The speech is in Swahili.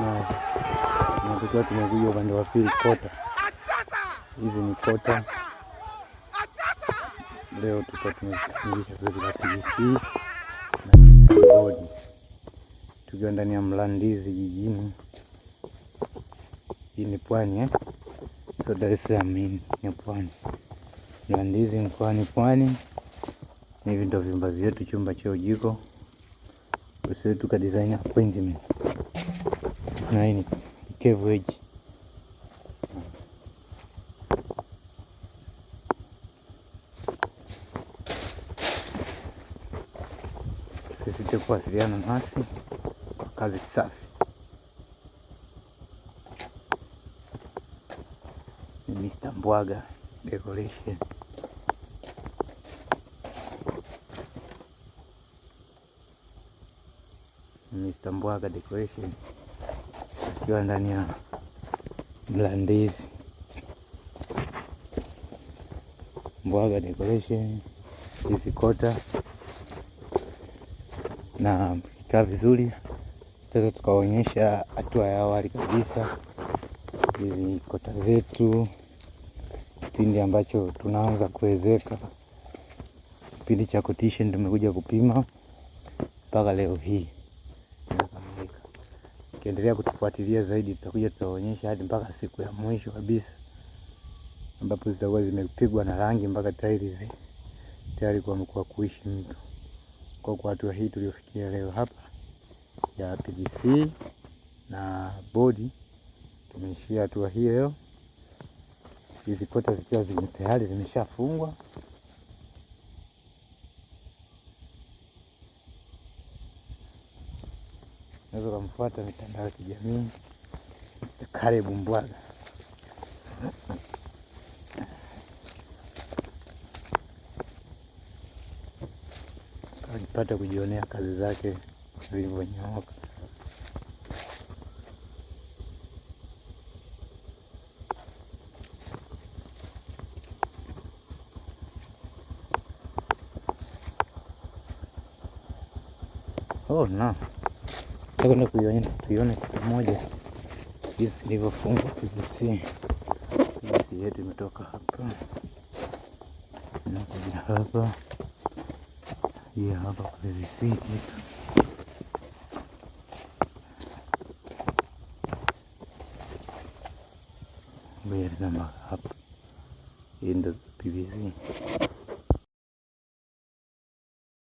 na tunatakiwa tumekuja upande wa pili kota. Hizi ni kota. Leo tutakamilisha zoezi la PVC na bodi tukiwa ndani ya Mlandizi jijini. Hii ni Pwani so Dar es Salaam ni Pwani. Mlandizi mkoani Pwani. Hivi ndio vyumba vyetu, chumba choo, jiko. Sisi tuka design appointment. Na hii ni cave edge. Sisi tukuwasiliana nasi kwa kazi safi. Ni Mr. Mbwaga Decoration. Mr. Mbwaga Decoration akiwa ndani ya Mlandizi. Mbwaga Decoration, hizi kota na ikaa vizuri. Sasa tukaonyesha hatua ya awali kabisa hizi kota zetu, kipindi ambacho tunaanza kuwezeka, kipindi cha quotation tumekuja kupima mpaka leo hii inakamilika. Ukiendelea kutufuatilia zaidi, tutakuja tutaonyesha hadi mpaka siku ya mwisho kabisa, ambapo zitakuwa zimepigwa na rangi mpaka tiles tayari kwa kuishi mtu. Kwa hatua hii tuliofikia leo hapa ya PVC na bodi, tumeishia hatua hii leo. Hizi kota zikiwa tayari zimeshafungwa. Unaweza kumfuata mitandao ya kijamii Karibu Mbwaga. Ukipata kujionea kazi zake zilivyonyooka. Oh na nataka tuione kitu moja jinsi ilivyofungwa PVC. PVC yetu imetoka hapa inakuja hapa. Hii hapa PVC yetu. Hapa hii ndio PVC.